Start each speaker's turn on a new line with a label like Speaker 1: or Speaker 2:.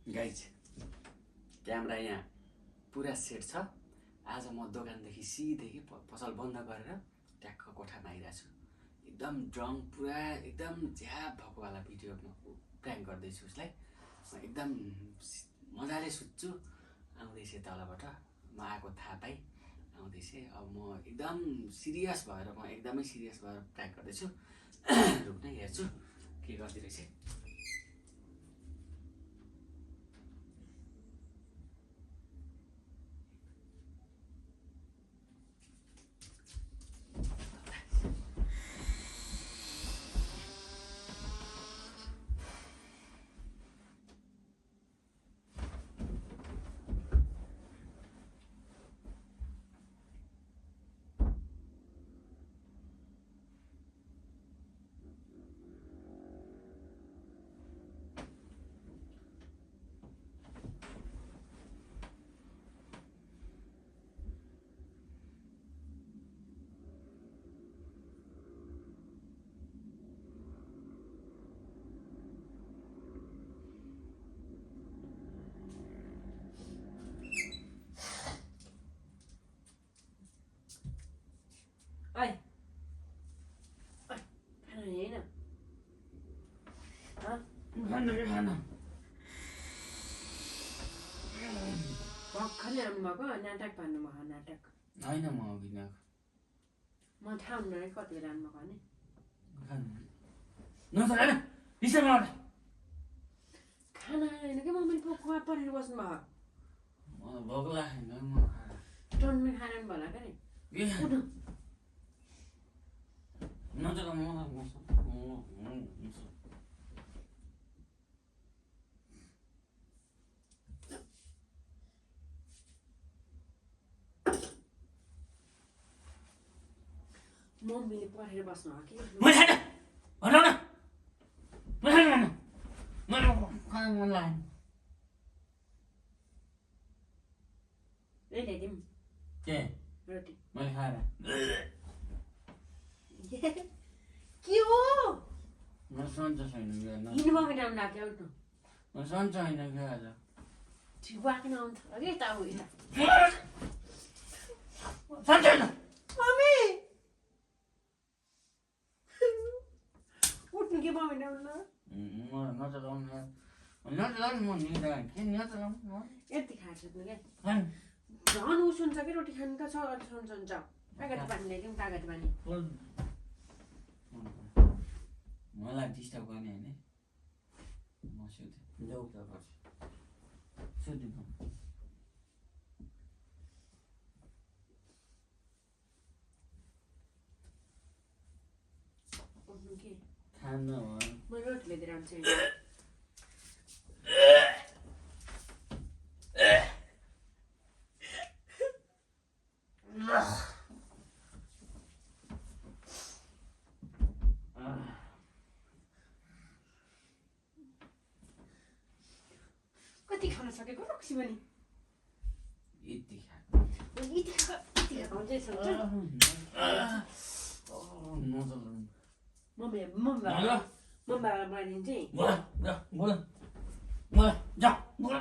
Speaker 1: Guys camera यहाँ पुरा set छ। आज म दोकानदेखि सिधै पसल बन्द गरेर ट्याक्क कोठामा आइरहेको छु। एकदम ड्रङ पुरा एकदम झ्याप भएकोवाला भिडियो प्र्याङ्क गर्दैछु उसलाई। म एकदम मजाले सुत्छु। आउँदैछ तलबाट म आएको थाहा पाइ आउँदैछ। अब म एकदम सिरियस भएर प्र्याङ्क गर्दैछु। रुक्न हेर्छु के गर्दैरहेछ।
Speaker 2: Ơi, ơi, cái này nè, hả?
Speaker 1: खाना के खाना
Speaker 2: भर्खरै आउनुभएको नाटक भन्नुभएको नाटक
Speaker 1: होइन म अघि न
Speaker 2: म थाहा हुन्न है कति बेला आउनुभएको नि
Speaker 1: नचला न रिसामा आउला
Speaker 2: खाना होइन कि मम्मीले पोखमा परेर बस्नु भयो
Speaker 1: भोक लाग्यो म
Speaker 2: टन्मे खाना पनि भला क्या नि
Speaker 1: नचला म
Speaker 2: मम्मीले परेर बस्नु भयो कि
Speaker 1: म छैन भनौ न म छैन मलाई खान मन लाग्यो
Speaker 2: ल्याइदिउँ
Speaker 1: के
Speaker 2: रोटी
Speaker 1: मैले खाएर
Speaker 2: के हो
Speaker 1: म सन्चो छैन
Speaker 2: हिँड्नु मम्मी आउनु लाग्यो उठ्नु
Speaker 1: म सन्चो होइन के आज
Speaker 2: ठिक आएको आउँछ कि यता अब यता
Speaker 1: सन्चो होइन
Speaker 2: मम्मी उठ्नु के मम्मी आउनु
Speaker 1: नचलाउनु म निदा के नचलाउनु
Speaker 2: यति खाएर सुत्नु क्या
Speaker 1: खान
Speaker 2: झन् उस हुन्छ कि रोटी खानु त छ अलि हुन्छ कागती पानी ल्याइदिउँ कागती पानी
Speaker 1: मलाई डिस्टर्ब गर्ने होइन म सुतेँ जाऊ त सुतिनु
Speaker 2: उठ्नु के
Speaker 1: खानु
Speaker 2: म रोटी ल्याइदिएर आउँछु कति खान सकेको रक्सी पनि
Speaker 1: यति खा
Speaker 2: मम्मी बनाइदिन्छु
Speaker 1: बोला जा बोला